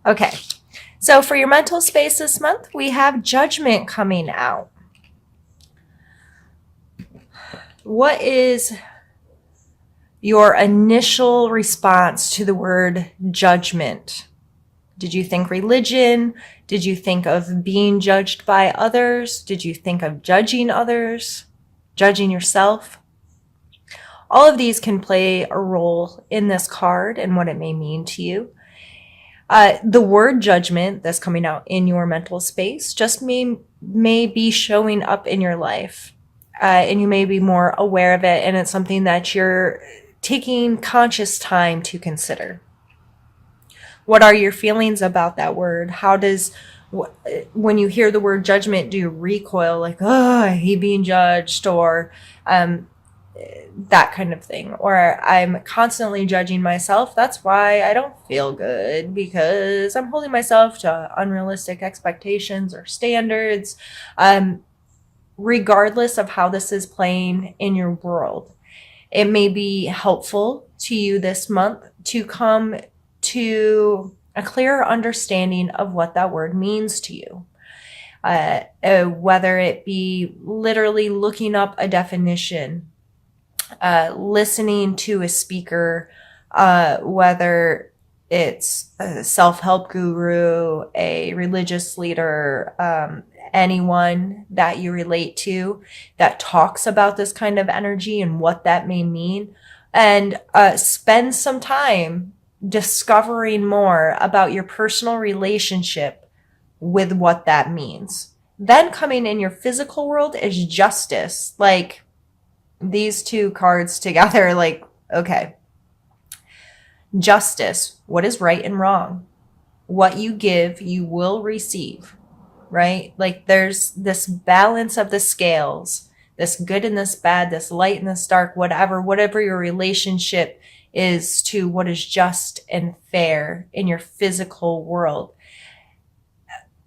Okay, so for your mental space this month, we have Judgment coming out. What is your initial response to the word judgment? Did you think religion? Did you think of being judged by others? Did you think of judging others? Judging yourself? All of these can play a role in this card and what it may mean to you. The word judgment that's coming out in your mental space just may be showing up in your life. And you may be more aware of it, and it's something that you're taking conscious time to consider. What are your feelings about that word? How does, when you hear the word judgment, do you recoil like, oh, I hate being judged, or that kind of thing? Or I'm constantly judging myself. That's why I don't feel good, because I'm holding myself to unrealistic expectations or standards. Regardless of how this is playing in your world, it may be helpful to you this month to come to a clearer understanding of what that word means to you. Whether it be literally looking up a definition, listening to a speaker, whether it's a self-help guru, a religious leader, anyone that you relate to that talks about this kind of energy and what that may mean, and spend some time discovering more about your personal relationship with what that means. Then coming in your physical world is justice. Like, these two cards together, like, okay, justice, what is right and wrong? What you give, you will receive, right? Like, there's this balance of the scales, this good and this bad, this light and this dark, whatever your relationship is to what is just and fair in your physical world.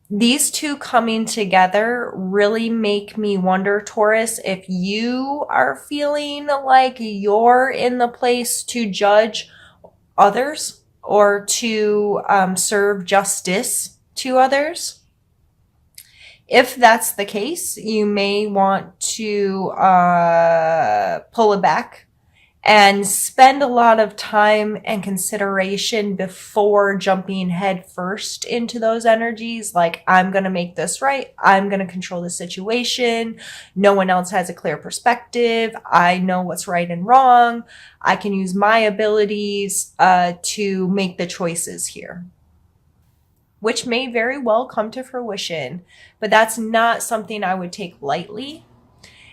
These two coming together really make me wonder, Taurus, if you are feeling like you're in the place to judge others or to serve justice to others. If that's the case, you may want to pull it back and spend a lot of time and consideration before jumping head first into those energies. Like, I'm going to make this right. I'm going to control the situation. No one else has a clear perspective. I know what's right and wrong. I can use my abilities to make the choices here, which may very well come to fruition, but that's not something I would take lightly.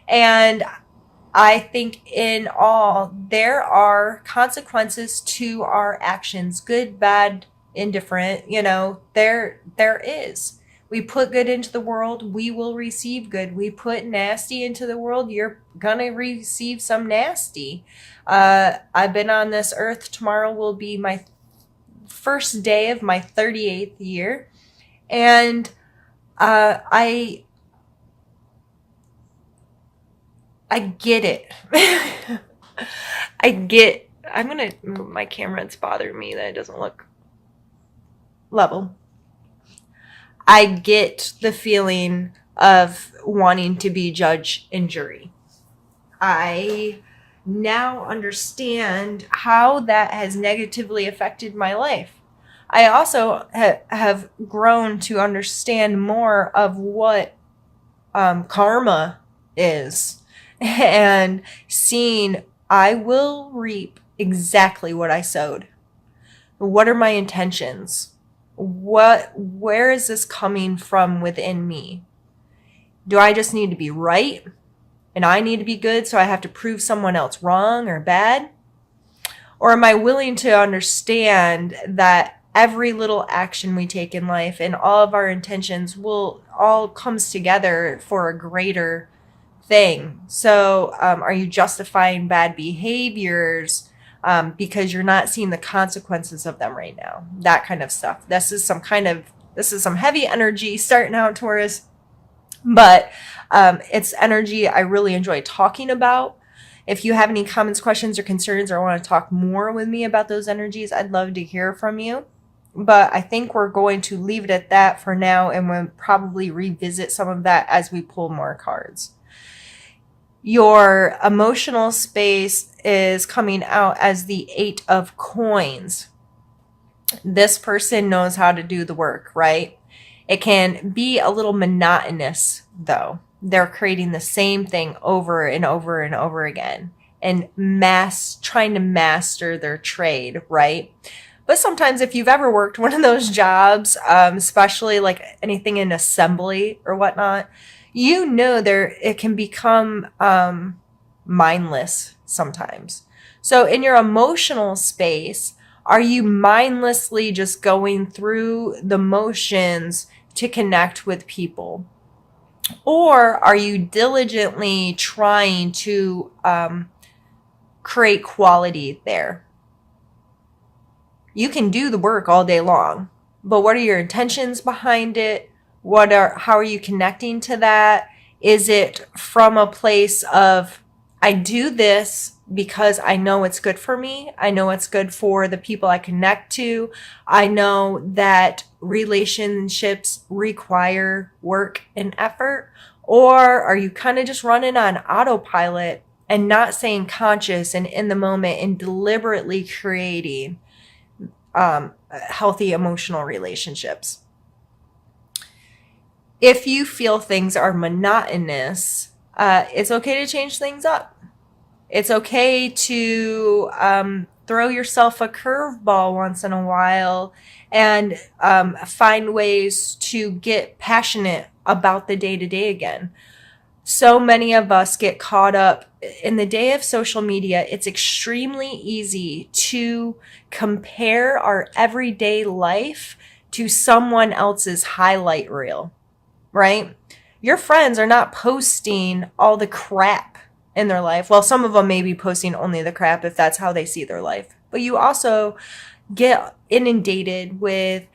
And I think in all, there are consequences to our actions, good, bad, indifferent, there is. We put good into the world, we will receive good. We put nasty into the world, you're gonna receive some nasty. I've been on this earth. Tomorrow will be my first day of my 38th year. And I get it. I'm going to move my camera. It's bothering me that it doesn't look level. I get the feeling of wanting to be judge and jury. I now understand how that has negatively affected my life. I also have grown to understand more of what karma is, and seeing I will reap exactly what I sowed. What are my intentions? Where is this coming from within me? Do I just need to be right and I need to be good, so I have to prove someone else wrong or bad? Or am I willing to understand that every little action we take in life and all of our intentions will all comes together for a greater thing? So are you justifying bad behaviors because you're not seeing the consequences of them right now? That kind of stuff. This is some heavy energy starting out, Taurus, but it's energy I really enjoy talking about. If you have any comments, questions, or concerns, or want to talk more with me about those energies, I'd love to hear from you. but I think we're going to leave it at that for now, and we'll probably revisit some of that as we pull more cards. Your emotional space is coming out as the 8 of Coins. This person knows how to do the work, right? It can be a little monotonous, though. They're creating the same thing over and over and over again and trying to master their trade, right? But sometimes if you've ever worked one of those jobs, especially like anything in assembly or whatnot, you know it can become mindless sometimes. So in your emotional space, are you mindlessly just going through the motions to connect with people? Or are you diligently trying to create quality there? You can do the work all day long, but what are your intentions behind it? How are you connecting to that? Is it from a place of, I do this because I know it's good for me. I know it's good for the people I connect to. I know that relationships require work and effort. Or are you kind of just running on autopilot and not staying conscious and in the moment and deliberately creating healthy emotional relationships? If you feel things are monotonous, it's okay to change things up. It's okay to throw yourself a curveball once in a while and find ways to get passionate about the day-to-day again. So many of us get caught up in the day of social media. It's extremely easy to compare our everyday life to someone else's highlight reel, right? Your friends are not posting all the crap in their life. Well, some of them may be posting only the crap if that's how they see their life. But you also get inundated with,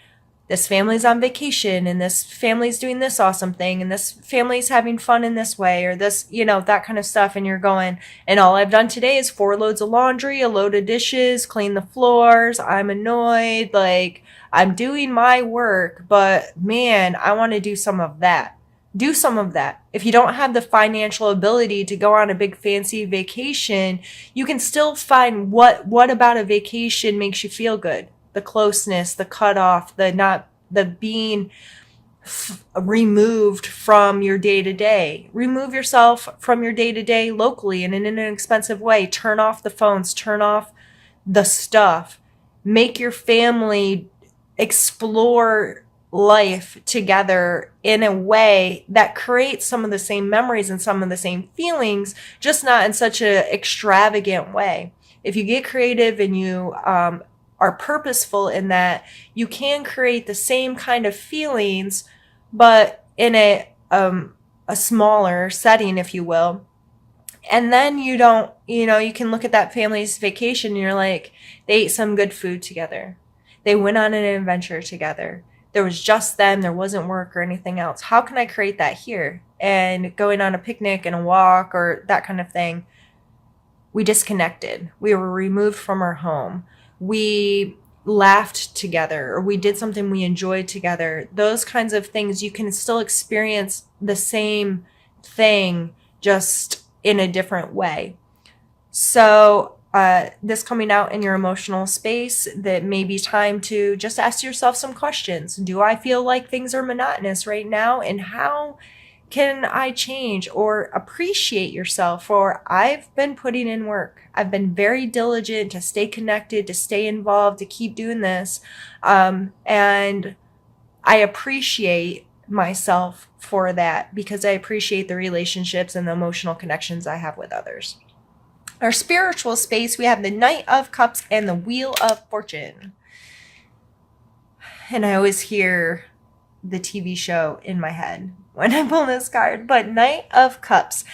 this family's on vacation and this family's doing this awesome thing and this family's having fun in this way, or this, that kind of stuff. And you're going, and all I've done today is 4 loads of laundry, a load of dishes, clean the floors. I'm annoyed. Like, I'm doing my work, but man, I want to do some of that. Do some of that. If you don't have the financial ability to go on a big fancy vacation, you can still find what about a vacation makes you feel good. The closeness, the cutoff, the being removed from your day to day. Remove yourself from your day to day locally and in an inexpensive way. Turn off the phones, turn off the stuff. Make your family explore life together in a way that creates some of the same memories and some of the same feelings, just not in such an extravagant way. If you get creative and you are purposeful in that, you can create the same kind of feelings, but in a smaller setting, if you will. And then you can look at that family's vacation and you're like, they ate some good food together. They went on an adventure together. There was just them. There wasn't work or anything else. How can I create that here? And going on a picnic and a walk or that kind of thing, we disconnected. We were removed from our home. We laughed together, or we did something we enjoyed together. Those kinds of things, you can still experience the same thing, just in a different way. So this coming out in your emotional space, that may be time to just ask yourself some questions. Do I feel like things are monotonous right now? And how can I change? Or appreciate yourself? Or I've been putting in work. I've been very diligent to stay connected, to stay involved, to keep doing this. And I appreciate myself for that, because I appreciate the relationships and the emotional connections I have with others. Our spiritual space, we have the Knight of Cups and the Wheel of Fortune. And I always hear the TV show in my head when I pull this card, but Knight of Cups.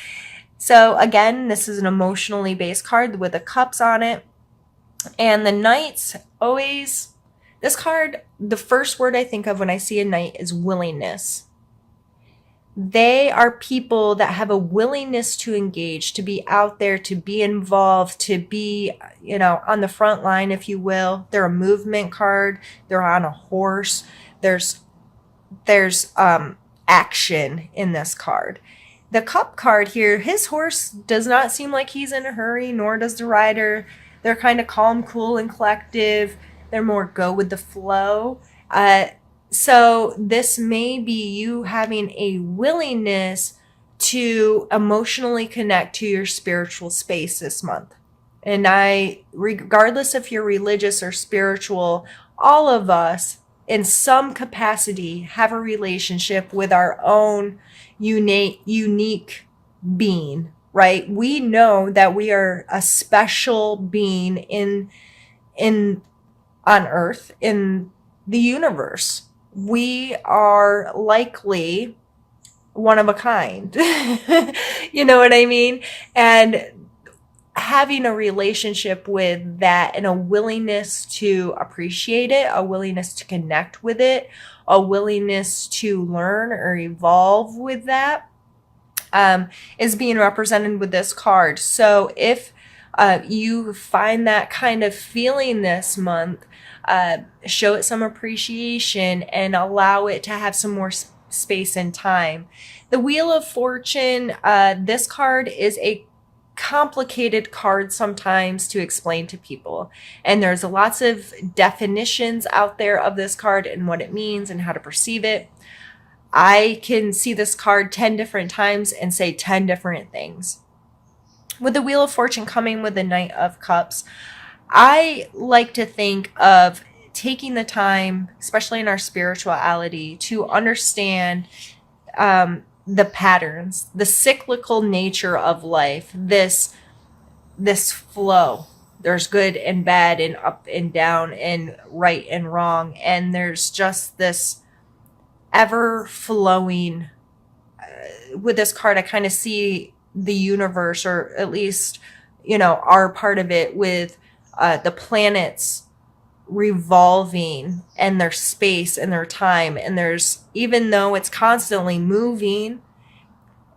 So again, this is an emotionally based card with the cups on it. And the Knights always, this card, the first word I think of when I see a knight is willingness. They are people that have a willingness to engage, to be out there, to be involved, to be, on the front line, if you will. They're a movement card. They're on a horse. There's action in this card. The cup card here, his horse does not seem like he's in a hurry, nor does the rider. They're kind of calm, cool, and collective. They're more go with the flow. So this may be you having a willingness to emotionally connect to your spiritual space this month. And regardless if you're religious or spiritual, all of us in some capacity have a relationship with our own unique being, right? We know that we are a special being in on earth, in the universe. We are likely one of a kind. You know what I mean? And having a relationship with that and a willingness to appreciate it, a willingness to connect with it, a willingness to learn or evolve with that, is being represented with this card. So if you find that kind of feeling this month, show it some appreciation and allow it to have some more space and time. The Wheel of Fortune, this card is a complicated card sometimes to explain to people. And there's lots of definitions out there of this card and what it means and how to perceive it. I can see this card 10 different times and say 10 different things. With the Wheel of Fortune coming with the Knight of Cups, I like to think of taking the time, especially in our spirituality, to understand the patterns, the cyclical nature of life, this flow. There's good and bad and up and down and right and wrong. And there's just this ever flowing. With this card, I kind of see the universe, or at least, our part of it, with the planets revolving and their space and their time. And even though it's constantly moving,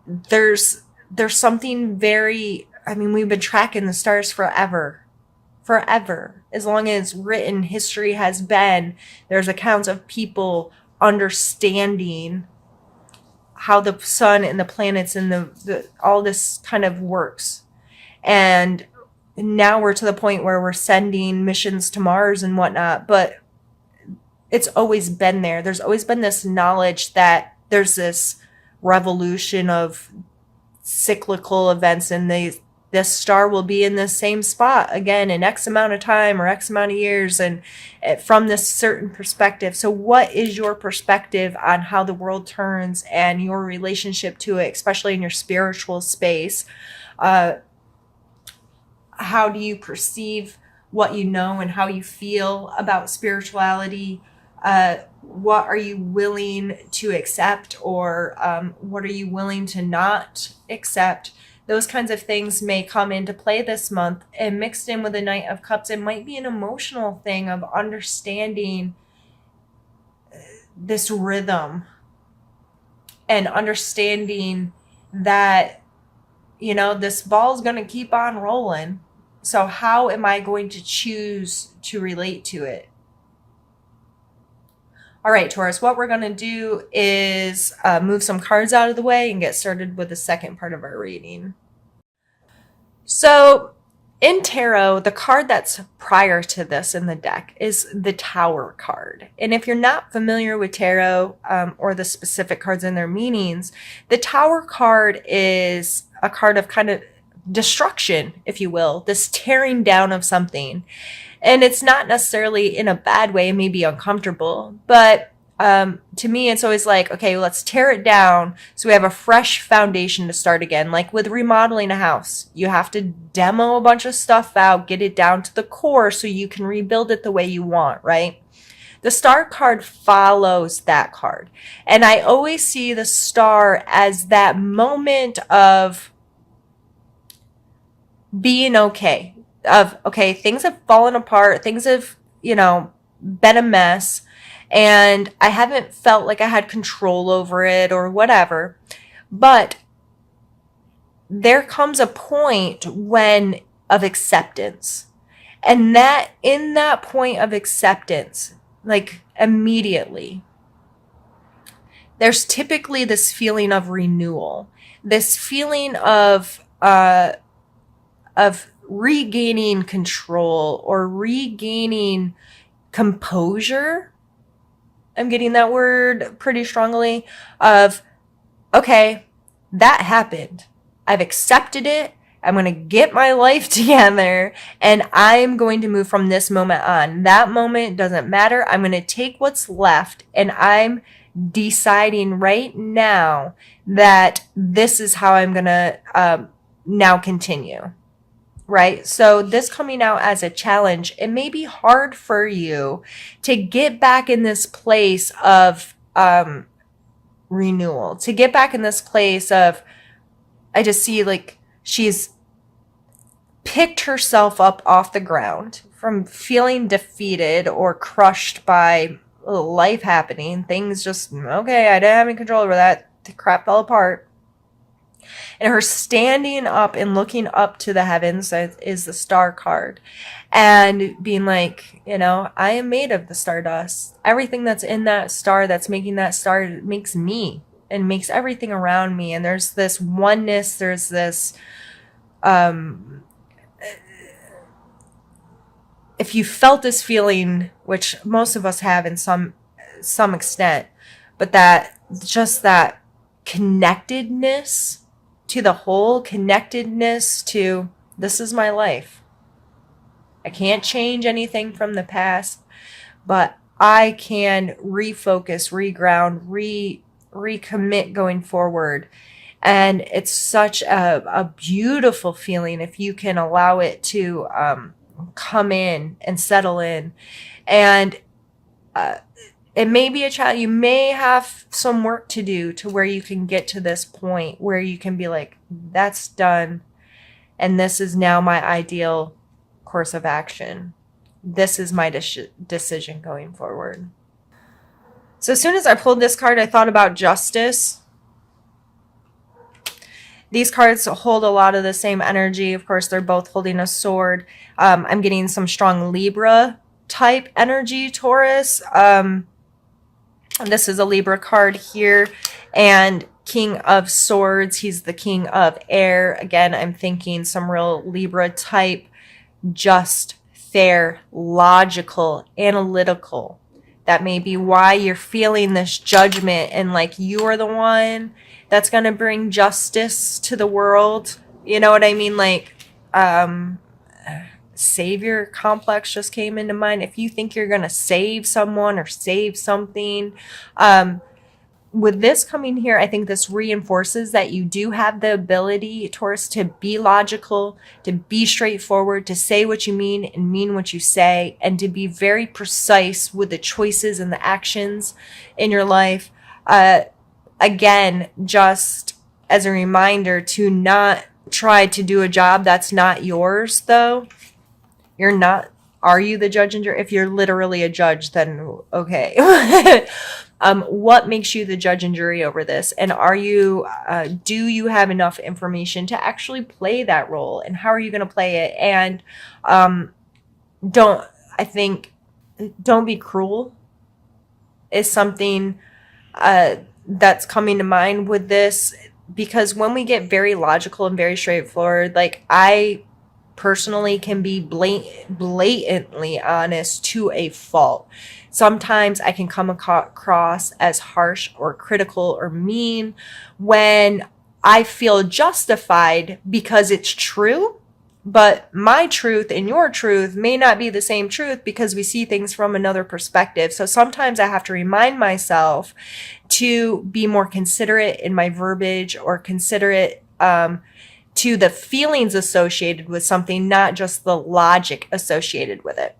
there's something very, we've been tracking the stars forever. As long as written history has been, there's accounts of people understanding how the sun and the planets and the all this kind of works. And now we're to the point where we're sending missions to Mars and whatnot, but it's always been there. There's always been this knowledge that there's this revolution of cyclical events, and this star will be in the same spot again in X amount of time or X amount of years, and from this certain perspective. So what is your perspective on how the world turns and your relationship to it, especially in your spiritual space? How do you perceive what you know and how you feel about spirituality? What are you willing to accept, or what are you willing to not accept? Those kinds of things may come into play this month. And mixed in with the Knight of Cups, it might be an emotional thing of understanding this rhythm and understanding that, this ball is going to keep on rolling. So how am I going to choose to relate to it? All right, Taurus, what we're going to do is move some cards out of the way and get started with the second part of our reading. So in tarot, the card that's prior to this in the deck is the Tower card. And if you're not familiar with tarot or the specific cards and their meanings, the Tower card is a card of kind of destruction, if you will, this tearing down of something. And it's not necessarily in a bad way. It may be uncomfortable, but to me, it's always like, okay, let's tear it down so we have a fresh foundation to start again. Like with remodeling a house, you have to demo a bunch of stuff out, get it down to the core so you can rebuild it the way you want, right? The Star card follows that card. And I always see the Star as that moment of being okay, things have fallen apart, things have, been a mess, and I haven't felt like I had control over it or whatever. But there comes a point when of acceptance. And that in that point of acceptance, like immediately, there's typically this feeling of renewal, this feeling of regaining control or regaining composure. I'm getting that word pretty strongly of, okay, that happened. I've accepted it. I'm going to get my life together and I'm going to move from this moment on. That moment doesn't matter. I'm going to take what's left and I'm deciding right now that this is how I'm going to now continue. Right? So this coming out as a challenge, it may be hard for you to get back in this place of renewal, to get back in this place of, I just see like she's picked herself up off the ground from feeling defeated or crushed by life happening. Things just, okay, I didn't have any control over that. The crap fell apart. And her standing up and looking up to the heavens is the star card. And being like, I am made of the stardust. Everything that's in that star, that's making that star, makes me and makes everything around me. And there's this oneness. There's this, if you felt this feeling, which most of us have in some extent, but that just that connectedness to the whole, connectedness to, this is my life. I can't change anything from the past, but I can refocus, reground, recommit going forward. And it's such a beautiful feeling if you can allow it to come in and settle in. And it may be a challenge. You may have some work to do to where you can get to this point where you can be like, that's done. And this is now my ideal course of action. This is my decision going forward. So as soon as I pulled this card, I thought about justice. These cards hold a lot of the same energy. Of course, they're both holding a sword. I'm getting some strong Libra type energy, Taurus. This is a Libra card here, and King of Swords. He's the King of Air. Again, I'm thinking some real Libra type, just, fair, logical, analytical. That may be why you're feeling this judgment and like you are the one that's going to bring justice to the world. You know what I mean? Like, savior complex just came into mind. If you think you're going to save someone or save something, with this coming here, I think this reinforces that you do have the ability, Taurus, to be logical, to be straightforward, to say what you mean and mean what you say, and to be very precise with the choices and the actions in your life. Again, just as a reminder to not try to do a job that's not yours, though. You're not. Are you the judge and jury? If you're literally a judge, then okay. What makes you the judge and jury over this? And do you have enough information to actually play that role? And how are you going to play it? And don't be cruel is something that's coming to mind with this, because when we get very logical and very straightforward, like I personally can be blatantly honest to a fault. Sometimes I can come across as harsh or critical or mean when I feel justified because it's true, but my truth and your truth may not be the same truth because we see things from another perspective. So sometimes I have to remind myself to be more considerate in my verbiage, or considerate to the feelings associated with something, not just the logic associated with it.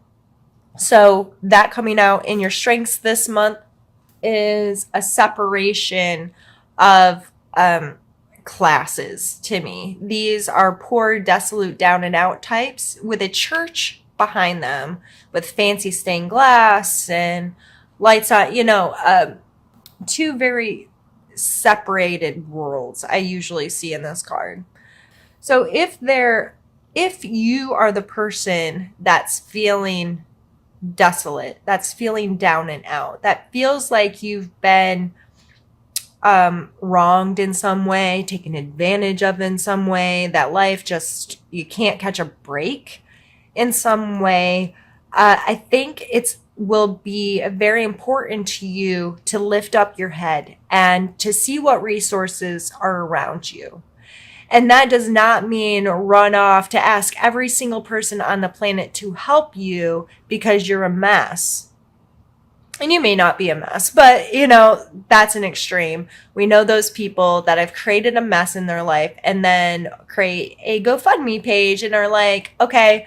So that coming out in your strengths this month is a separation of classes to me. These are poor, desolate, down and out types with a church behind them with fancy stained glass and lights on, two very separated worlds I usually see in this card. So if you are the person that's feeling desolate, that's feeling down and out, that feels like you've been wronged in some way, taken advantage of in some way, that life just, you can't catch a break in some way, I think it's will be very important to you to lift up your head and to see what resources are around you. And that does not mean run off to ask every single person on the planet to help you because you're a mess. And you may not be a mess, but that's an extreme. We know those people that have created a mess in their life and then create a GoFundMe page and are like, okay,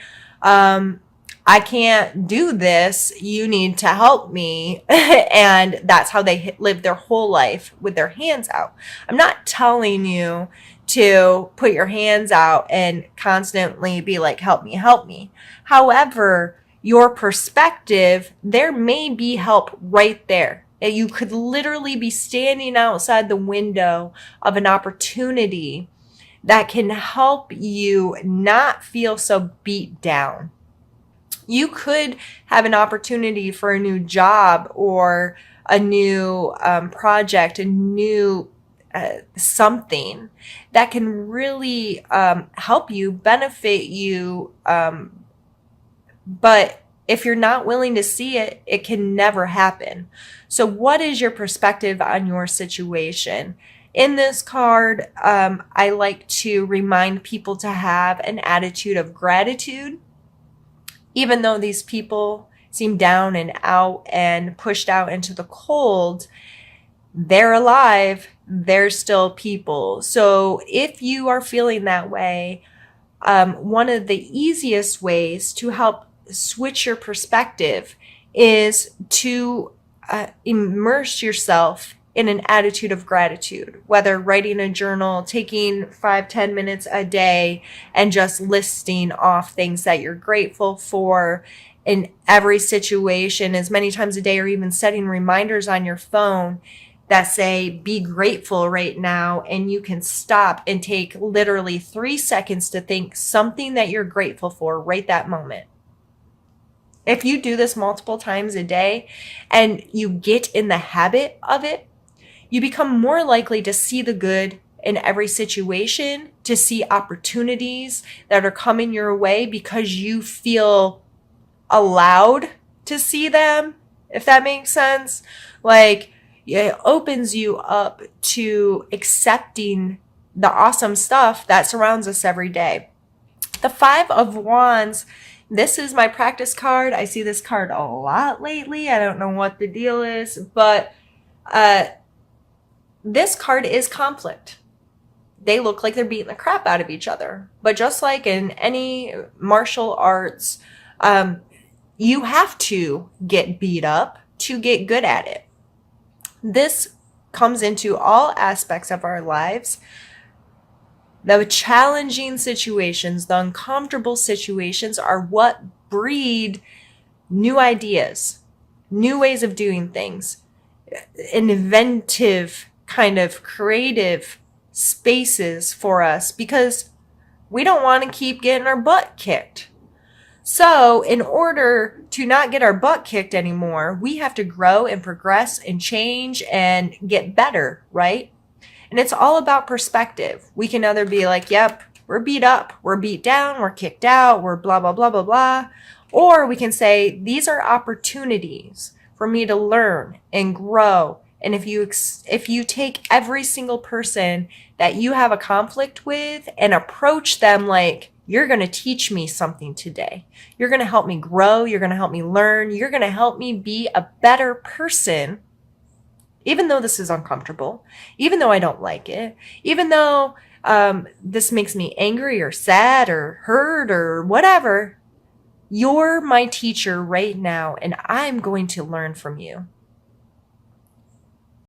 I can't do this. You need to help me. And that's how they live their whole life with their hands out. I'm not telling you to put your hands out and constantly be like, help me, help me. However, your perspective, there may be help right there. You could literally be standing outside the window of an opportunity that can help you not feel so beat down. You could have an opportunity for a new job or a new project, a new something that can really help you, benefit you, but if you're not willing to see it, it can never happen. So what is your perspective on your situation? In this card, I like to remind people to have an attitude of gratitude. Even though these people seem down and out and pushed out into the cold, they're alive. They're still people. So if you are feeling that way, one of the easiest ways to help switch your perspective is to immerse yourself in an attitude of gratitude, whether writing a journal, taking 5-10 minutes a day and just listing off things that you're grateful for in every situation as many times a day, or even setting reminders on your phone that say, be grateful right now. And you can stop and take literally 3 seconds to think something that you're grateful for right that moment. If you do this multiple times a day and you get in the habit of it, you become more likely to see the good in every situation, to see opportunities that are coming your way because you feel allowed to see them, if that makes sense. Like, it opens you up to accepting the awesome stuff that surrounds us every day. The 5 of Wands, this is my practice card. I see this card a lot lately. I don't know what the deal is, but this card is conflict. They look like they're beating the crap out of each other. But just like in any martial arts, you have to get beat up to get good at it. This comes into all aspects of our lives. The challenging situations, the uncomfortable situations are what breed new ideas, new ways of doing things, inventive kind of creative spaces for us because we don't want to keep getting our butt kicked. So in order to not get our butt kicked anymore, we have to grow and progress and change and get better, right? And it's all about perspective. We can either be like, yep, we're beat up, we're beat down, we're kicked out, we're blah, blah, blah, blah, blah. Or we can say, these are opportunities for me to learn and grow. And if you take every single person that you have a conflict with and approach them like, you're going to teach me something today. You're going to help me grow. You're going to help me learn. You're going to help me be a better person. Even though this is uncomfortable, even though I don't like it, even though this makes me angry or sad or hurt or whatever, you're my teacher right now, and I'm going to learn from you.